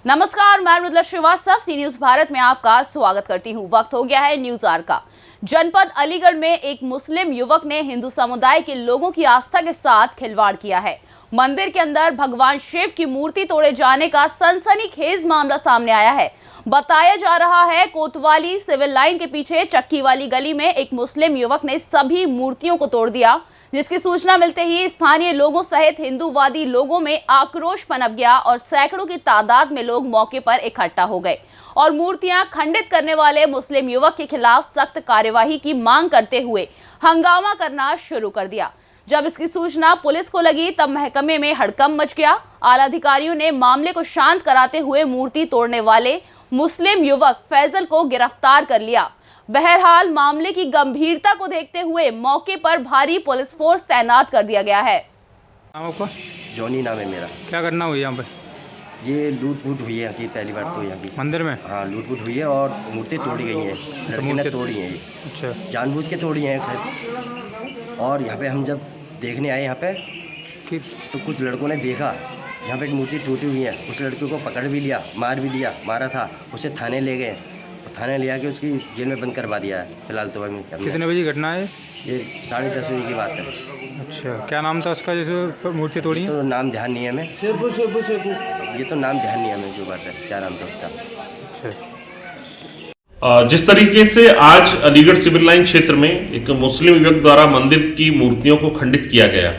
नमस्कार, मैं मृदुला श्रीवास्तव सी न्यूज भारत में आपका स्वागत करती हूं। वक्त हो गया है न्यूज आवर का। जनपद अलीगढ़ में एक मुस्लिम युवक ने हिंदू समुदाय के लोगों की आस्था के साथ खिलवाड़ किया है। मंदिर के अंदर भगवान शिव की मूर्ति तोड़े जाने का सनसनीखेज मामला सामने आया है। बताया जा रहा है कोतवाली सिविल लाइन के पीछे चक्की वाली गली में एक मुस्लिम युवक ने सभी मूर्तियों को तोड़ दिया, जिसकी सूचना मिलते ही स्थानीय लोगों सहित हिंदूवादी लोगों में आक्रोश पनप गया और सैकड़ों की तादाद में लोग मौके पर इकट्ठा हो गए और मूर्तियां खंडित करने वाले मुस्लिम युवक के खिलाफ सख्त कार्यवाही की मांग करते हुए हंगामा करना शुरू कर दिया। जब इसकी सूचना पुलिस को लगी तब महकमे में हड़कंप मच गया। आला अधिकारियों ने मामले को शांत कराते हुए मूर्ति तोड़ने वाले मुस्लिम युवक फैजल को गिरफ्तार कर लिया। बहरहाल मामले की गंभीरता को देखते हुए मौके पर भारी पुलिस फोर्स तैनात कर दिया गया है। आपका जॉनी नाम है मेरा। क्या घटना हुई यहाँ पर? ये लूट फूट हुई है यहाँ की, पहली बार तो यहाँ की मंदिर में? हाँ, लूट फूट हुई है और मूर्ति तोड़ी गई हैं। लड़के ने तोड़ी हैं ये। अच्छा, जानबूझ के तोड़ी हैं खैर। और यहाँ पे हम जब देखने आए यहाँ पे तो कुछ लड़कों ने देखा यहाँ पे एक मूर्ति टूटी हुई है। उस लड़के को पकड़ भी लिया, मार भी दिया, मारा था। उसे थाने ले गए, थाने ले आके उसकी जेल में बंद करवा दिया है फिलहाल तो। कितने बजे घटना है? ये 10:30 बजे की बात है। अच्छा, क्या नाम था उसका जैसे मूर्ति तोड़ी है? तो नाम ध्यान नहीं है हमें। ये तो नाम ध्यान नहीं है हमें जो बात है, क्या नाम था उसका। अच्छा, जिस तरीके से आज अलीगढ़ सिविल लाइन क्षेत्र में एक मुस्लिम युवक द्वारा मंदिर की मूर्तियों को खंडित किया गया,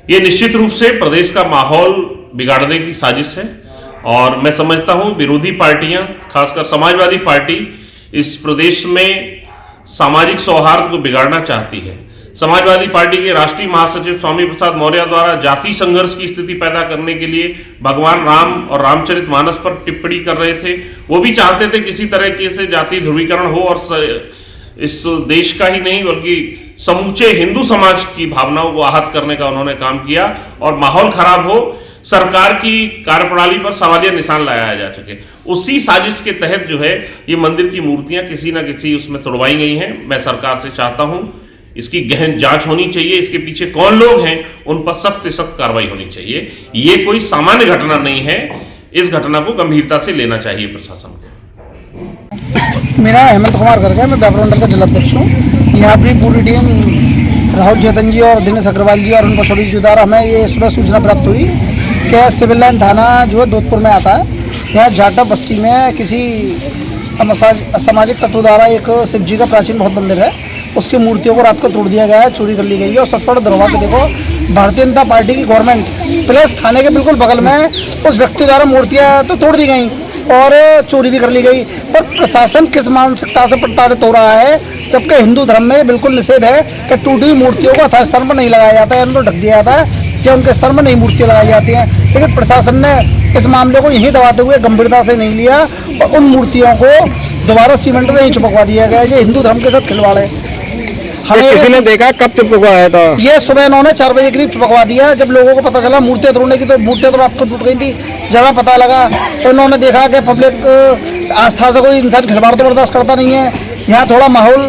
ये निश्चित रूप से प्रदेश का माहौल बिगाड़ने की साजिश है। और मैं समझता हूं विरोधी पार्टियां, खासकर समाजवादी पार्टी, इस प्रदेश में सामाजिक सौहार्द को बिगाड़ना चाहती है। समाजवादी पार्टी के राष्ट्रीय महासचिव स्वामी प्रसाद मौर्य द्वारा जाति संघर्ष की स्थिति पैदा करने के लिए भगवान राम और रामचरितमानस पर टिप्पणी कर रहे थे। वो भी चाहते थे किसी तरह के से जाति ध्रुवीकरण हो और इस देश का ही नहीं बल्कि समूचे हिंदू समाज की भावनाओं को आहत करने का उन्होंने काम किया और माहौल खराब हो, सरकार की कार्यप्रणाली पर सवालिया निशान लगाया जा सके। उसी साजिश के तहत जो है ये मंदिर की मूर्तियां किसी ना किसी उसमें तोड़वाई गई हैं। मैं सरकार से चाहता हूं इसकी गहन जांच होनी चाहिए, इसके पीछे कौन लोग हैं उन पर सख्त से सख्त कार्रवाई होनी चाहिए। ये कोई सामान्य घटना नहीं है, इस घटना को गंभीरता से लेना चाहिए प्रशासन को। मेरा हेमंत कुमार करके, मैं व्यापार का जिलाध्यक्ष हूँ। यहाँ अपनी पूरी टीम राहुल चेतन जी और दिनेश अग्रवाल जी और उनका छोटी जी द्वारा हमें ये सुबह सूचना प्राप्त हुई कि सिविल लाइन थाना जो है जोधपुर में आता है। यहाँ झाटा बस्ती में किसी असामाजिक तत्व द्वारा एक शिव जी का प्राचीन बहुत मंदिर है, उसकी मूर्तियों को रात को तोड़ दिया गया है, चोरी कर ली गई है। और सबसे बड़ा दुर्भाग्य देखो, भारतीय जनता पार्टी की गवर्नमेंट प्लस थाने के बिल्कुल बगल में उस व्यक्ति द्वारा मूर्तियाँ तो तोड़ दी गई और चोरी भी कर ली गई। पर प्रशासन किस मानसिकता से प्रताड़ित हो रहा है, जबकि हिंदू धर्म में बिल्कुल निषेध है कि टूटी हुई मूर्तियों को यथास्थान पर नहीं लगाया जाता है, उनको ढक दिया जाता है कि उनके स्तर पर नई मूर्तियाँ लगाई जाती हैं। लेकिन प्रशासन ने इस मामले को यहीं दबाते हुए गंभीरता से नहीं लिया और उन मूर्तियों को दोबारा सीमेंट से यहीं चिपकवा दिया गया। ये हिंदू धर्म के साथ खिलवाड़ है। हमें किसी ने देखा कब चिपकवाया था? ये सुबह इन्होंने 4 बजे करीब चिपकवा दिया। जब लोगों को पता चला मूर्तियाँ तोड़ने की तो मूर्तियाँ तो रात को टूट गई थी। जब पता लगा तो इन्होंने देखा कि पब्लिक आस्था से कोई इंसान खिलवाड़ तो बर्दाश्त करता नहीं है। यहाँ थोड़ा माहौल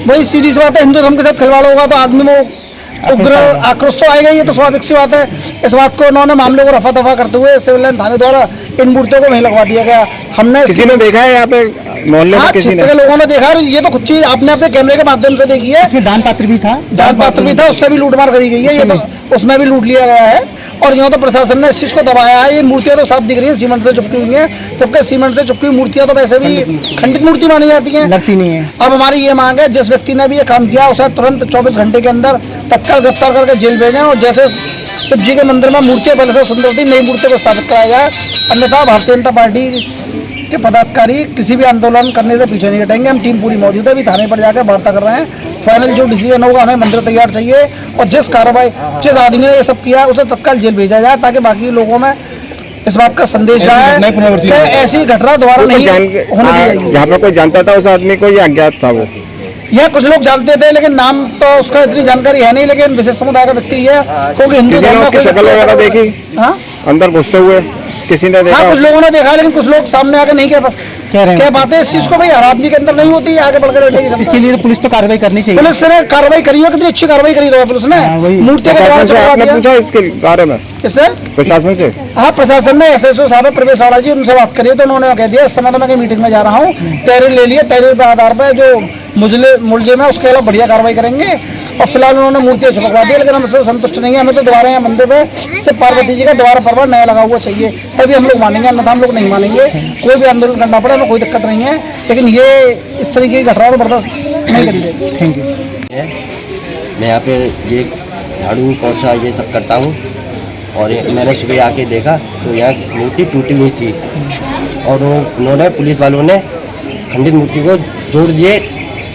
वही सीधी सी बात है, हिंदू धर्म के साथ खिलवाड़ होगा तो आदमी में उग्र आक्रोश तो आएगा, ये तो स्वाभाविक सी बात है। इस बात को इन्होंने मामले को रफा दफा करते हुए सिविल लाइन थाने द्वारा इन मूर्तियों को वहीं लगवा दिया गया। हमने किसी ने देखा है यहाँ पे मोहल्ले में? किसी ने? लोगों ने देखा। ये तो कुछ चीज आपने अपने कैमरे के माध्यम से देखी है। इसमें दान पात्र भी था? दान पात्र भी था, उससे भी लूटमार करी गई है। ये तो उसमें भी लूट लिया गया है और यहाँ तो प्रशासन ने इस चीज को दबाया है। ये मूर्तियां तो साफ दिख रही है, सीमेंट से चिपकी हुई है, जबकि सीमेंट से चिपकी हुई मूर्तियां तो वैसे भी खंडित मूर्ति मानी जाती है, लगती नहीं है। अब हमारी ये मांग है, जिस व्यक्ति ने भी ये काम किया उसे तुरंत 24 घंटे के अंदर तत्काल गिरफ्तार करके जेल भेजें और जैसे शिव जी के मंदिर में मूर्तियां पहले से सुंदर थी, नई मूर्तियों को स्थापित कराया जाए। अन्यथा भारतीय जनता पार्टी के पदाधिकारी किसी भी आंदोलन करने से पीछे नहीं हटेंगे। हम टीम पूरी मौजूद है, अभी थाने पर जाकर वार्ता कर रहे हैं। फाइनल जो डिसीजन होगा, हमें मंदिर तैयार चाहिए और जिस आदमी ने ये सब किया उसे तत्काल जेल भेजा जाए ताकि बाकी लोगों में इस बात का संदेश जाए कि ऐसी घटना दोबारा नहीं होनी चाहिए। यहाँ पे कोई जानता था उस आदमी को या अज्ञात था वो? यह कुछ लोग जानते थे लेकिन नाम तो उसका इतनी जानकारी है नहीं, लेकिन विशेष समुदाय का व्यक्ति है क्योंकि हिंदू धर्म में शक्ल वगैरह देखी? हाँ, अंदर घुसते हुए किसी ने देखा? हाँ, कुछ लोगों ने देखा लेकिन कुछ लोग सामने आके नहीं कह रहे हैं। क्या बात है इस चीज को भाई हर आदमी के अंदर नहीं होती है, आगे बढ़कर बैठेगी सब। इसके लिए तो पुलिस तो कार्रवाई करनी चाहिए। पुलिस ने कार्रवाई करी है, कितनी अच्छी कार्रवाई करी है पुलिस ने। मूर्तियों के द्वारा चढ़वा आपने दिया। पूछा इसके बारे में किससे? प्रशासन से? हाँ, प्रशासन ने SSO साहब है प्रवेश वाला जी, उनसे बात करी तो उन्होंने कह दिया इस समय तो मैं कहीं मीटिंग में जा रहा हूँ, तहरीर ले लिए, तहरीर के आधार पर जो मुलजिम है उसके खिलाफ बढ़िया कार्रवाई करेंगे। और फिलहाल उन्होंने मूर्तियाँ छपकवा दी, लेकिन हम इससे संतुष्ट नहीं है। हमें तो दोबारा यहाँ मंदिर पे सिर्फ पार्वती जी का दोबारा परवार नया लगा हुआ चाहिए, तभी हम लोग मानेंगे, अन्यथा हम लोग नहीं मानेंगे। कोई भी आंदोलन करना पड़े, हमें कोई दिक्कत नहीं है, लेकिन ये इस तरीके की घटना तो बर्दाश्त नहीं करी जाएगी। Thank you. मैं यहाँ पे ये झाड़ू पोछा ये सब करता हूँ, और मैंने सुबह आके देखा तो यहाँ मूर्ति टूटी हुई थी, और उन्होंने पुलिस वालों ने खंडित मूर्ति को जोड़ दिए,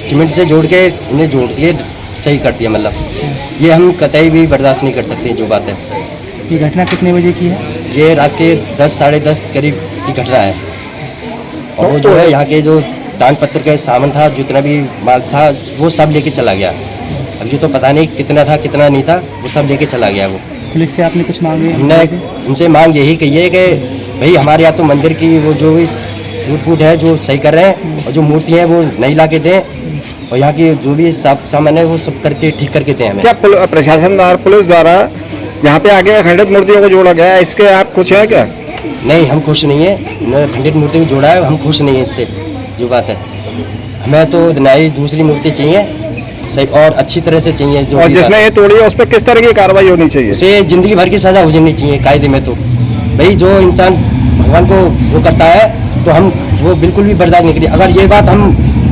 सीमेंट से जोड़ के उन्हें जोड़ दिए, सही कर दिया। मतलब ये हम कतई भी बर्दाश्त नहीं कर सकते जो बात है। ये घटना कितने बजे की है? ये रात के 10 साढ़े 10 करीब की घटना है, और वो जो है यहाँ के जो दान पत्र के सामान था, जितना भी माल था वो सब लेके चला गया। अब ये तो पता नहीं कितना था कितना नहीं था, वो सब लेके चला गया वो। पुलिस से आपने कुछ मांगे? हमने उनसे मांग यही कही है कि भाई हमारे यहाँ तो मंदिर की वो जो भी टूट फूट है जो सही कर रहे हैं, और जो मूर्ति है वो नहीं ला के दें, और यहाँ की जो भी सामान है वो सब करके ठीक करके दें हमें। क्या प्रशासन द्वारा पुलिस द्वारा यहाँ पे आगे खंडित मूर्तियों को जोड़ा गया है, इसके आप खुश हैं क्या? नहीं, हम खुश नहीं है। उन्होंने खंडित मूर्ति को जोड़ा है, हम खुश नहीं है इससे जो बात है। हमें तो नई दूसरी मूर्ति चाहिए, सही और अच्छी तरह से चाहिए। जो और जिसने ये तोड़ी है उस पर किस तरह की कार्रवाई होनी चाहिए? उसे जिंदगी भर की सजा हो जानी चाहिए कायदे में। तो भाई जो इंसान भगवान को वो करता है तो हम वो बिल्कुल भी बर्दाश्त नहीं करें। अगर ये बात हम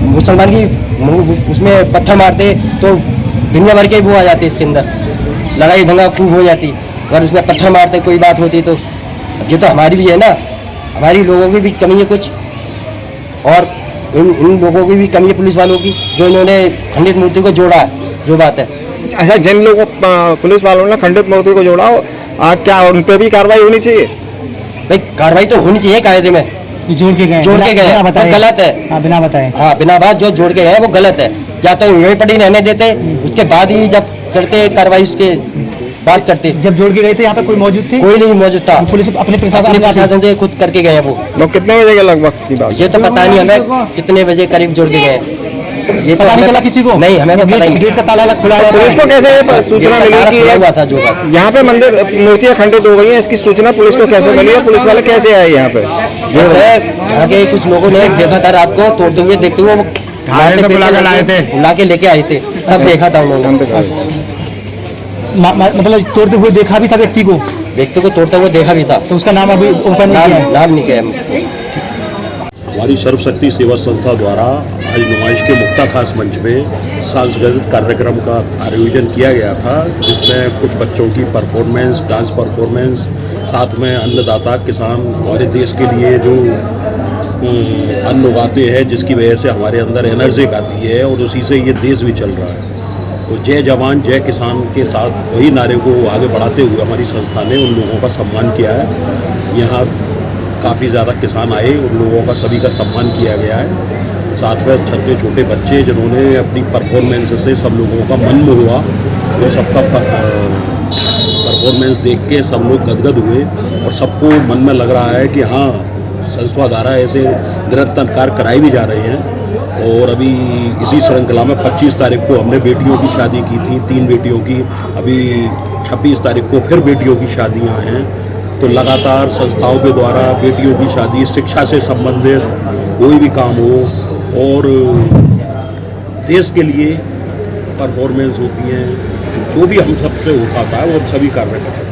मुसलमान की उसमें पत्थर मारते तो दुनिया भर के वो आ जाते, इसके अंदर लड़ाई दंगा खूब हो जाती। अगर उसमें पत्थर मारते कोई बात होती तो ये तो हमारी भी है ना, हमारी लोगों की भी कमी है कुछ, और इन लोगों की भी कमी है पुलिस वालों की, जो इन्होंने खंडित मूर्ति को जोड़ा है जो बात है। अच्छा, जिन लोगों पुलिस वालों ने खंडित मूर्ति को जोड़ा क्या उन पर भी कार्रवाई होनी चाहिए? भाई कार्रवाई तो होनी चाहिए कायदे में। जोड़ के गए वो गलत है। बिना बताए। हाँ, बिना बात जो जोड़ के गए वो गलत है। या तो यहीं पर ही रहने देते, उसके बाद ही जब करते कार्रवाई उसके बात करते। जब जोड़ के गए थे यहाँ पे कोई मौजूद थे? कोई नहीं मौजूद था। पुलिस अपने प्रशासन से खुद करके गए वो लोग। कितने बजे के लगभग की बात? ये तो पता नहीं हमें कितने बजे करीब जोड़ के गए, ये तो पता नहीं चला किसी को? नहीं, हमें तो पता ही नहीं। गेट का ताला खुला है। पुलिस को कैसे सूचना मिली कि हुआ था जो बात? यहाँ पे मंदिर मूर्तियाँ खंडित हो गई हैं, इसकी सूचना पुलिस को कैसे मिली है? पुलिस वाले कैसे आए यहाँ पे? जो है यहाँ के कुछ लोगों ने देखा था रात को तोड़ते हुए, देखते हुए वो बुला के लेके आए थे, तब देखा था उन्होंने। मतलब तोड़ते हुए देखा भी था व्यक्ति को तोड़ते हुए देखा भी था। तो उसका नाम अभी ओपन नाम नहीं किया। हमारी सर्वशक्ति सेवा संस्था द्वारा आज नुमाइश के मुक्ता खास मंच पे सांस्कृतिक कार्यक्रम का आयोजन किया गया था, जिसमें कुछ बच्चों की परफॉर्मेंस, डांस परफॉर्मेंस, साथ में अन्नदाता किसान हमारे देश के लिए जो अन्न उगाते हैं, जिसकी वजह से हमारे अंदर एनर्जी आती है और उसी से ये देश भी चल रहा है। तो जय जवान जय किसान के साथ वही नारे को आगे बढ़ाते हुए हमारी संस्था ने उन लोगों का सम्मान किया है। यहाँ काफ़ी ज़्यादा किसान आए, उन लोगों का सभी का सम्मान किया गया है। साथ में छोटे छोटे बच्चे जिन्होंने अपनी परफॉर्मेंस से सब लोगों का मन मोहा, वो सबका परफॉर्मेंस देख के सब लोग गदगद हुए, और सबको मन में लग रहा है कि हाँ, संस्था द्वारा ऐसे निरंतर कार्य कराए भी जा रहे हैं। और अभी इसी श्रृंखला में 25 तारीख को हमने बेटियों की शादी की थी, 3 बेटियों की। अभी 26 तारीख को फिर बेटियों की शादियां हैं। तो लगातार संस्थाओं के द्वारा बेटियों की शादी, शिक्षा से संबंधित कोई भी काम हो, और देश के लिए परफॉर्मेंस होती हैं, जो भी हम सब पे हो पाता है वो हम सभी कार्य करते हैं।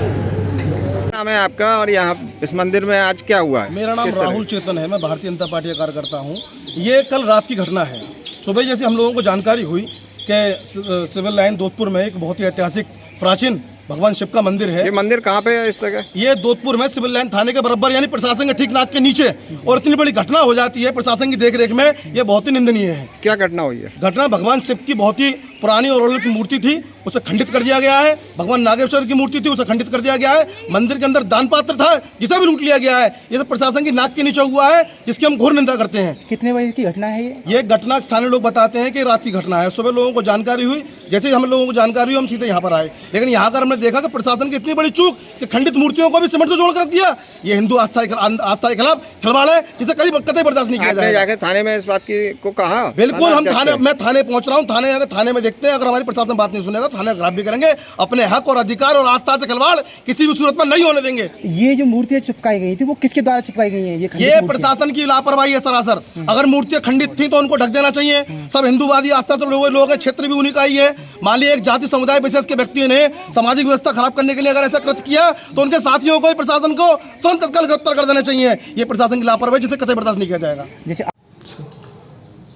नाम है आपका और यहाँ इस मंदिर में आज क्या हुआ है? मेरा नाम राहुल चेतन है, मैं भारतीय जनता पार्टी का कार्यकर्ता हूँ। ये कल रात की घटना है। सुबह जैसे हम लोगों को जानकारी हुई कि सिविल लाइन दोधपुर में एक बहुत ही ऐतिहासिक प्राचीन भगवान शिव का मंदिर है। ये मंदिर कहाँ पे है इस जगह? ये दोधपुर में सिविल लाइन थाने के बराबर, यानी प्रशासन के ठीक नाक के नीचे, और इतनी बड़ी घटना हो जाती है प्रशासन की देखरेख में, ये बहुत ही निंदनीय है। क्या घटना हुई है? घटना भगवान शिव की बहुत ही पुरानी और अलौकिक मूर्ति थी, उसे खंडित कर दिया गया है। भगवान नागेश्वर की मूर्ति थी, उसे खंडित कर दिया गया है। मंदिर के अंदर दान पात्र था, जिसे भी लूट लिया गया है। ये तो प्रशासन की नाक के नीचे हुआ है, जिसकी हम घोर निंदा करते हैं। कितने बजे की घटना है ये घटना स्थानीय लोग बताते हैं कि रात की घटना है। सुबह लोगों को जानकारी हुई, जैसे ही हम लोगों को जानकारी हुई हम सीधे यहाँ पर आए, लेकिन यहाँ कर हमने देखा कि प्रशासन की इतनी बड़ी चूक कि खंडित मूर्तियों को भी सीमेंट से जोड़ कर दिया। ये हिंदू आस्था के खिलाफ खिलवाड़ है, जिसे कतई बर्दाश्त नहीं किया आपने जाएगा। जाके थाने में इस बात की को कहा? बिल्कुल, हम थाना अध्यक्ष मैं थाने पहुंच रहा हूं। थाने में देखते हैं, अगर हमारी प्रशासन बात नहीं सुनेगा थाने खराब भी करेंगे। अपने हक और अधिकार और आस्था से खिलवाड़ किसी भी सूरत में नहीं होने देंगे। ये जो मूर्तियाँ चिपकाई गई थी वो किसके द्वारा चिपकाई गई हैं? ये प्रशासन की लापरवाही है सरासर। अगर मूर्तियां खंडित थी तो उनको ढक देना चाहिए। सब हिंदूवादी आस्था से लोग हैं, क्षेत्र भी उन्हीं का ही है। मान लीजिए एक जाति समुदाय विशेष के व्यक्ति ने सामाजिक व्यवस्था खराब करने के लिए अगर ऐसा कृत्य किया तो उनके साथियों को प्रशासन को तुरंत तत्काल गिरफ्तार कर देना चाहिए। ये प्रशासन की लापरवाही, जिसे कतई बर्दाश्त नहीं किया जाएगा। जैसे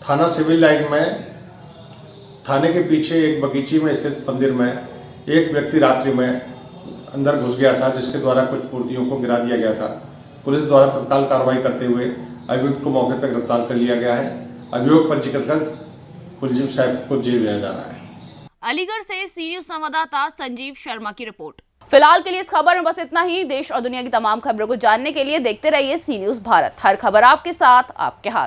थाना सिविल लाइन में थाने के पीछे एक बगीची में स्थित मंदिर में एक व्यक्ति रात्रि में अंदर घुस गया था, जिसके द्वारा कुछ मूर्तियों को गिरा दिया गया था। पुलिस द्वारा तत्काल कार्रवाई करते हुए अभियुक्त को मौके पर गिरफ्तार कर लिया गया है। अभियोग पंजीकृत कर पुलिस साहब को जेल भेजा जा रहा है। अलीगढ़ से सी न्यूज संवाददाता संजीव शर्मा की रिपोर्ट। फिलहाल के लिए इस खबर में बस इतना ही। देश और दुनिया की तमाम खबरों को जानने के लिए देखते रहिए सी न्यूज भारत। हर खबर आपके साथ, आपके हाथ।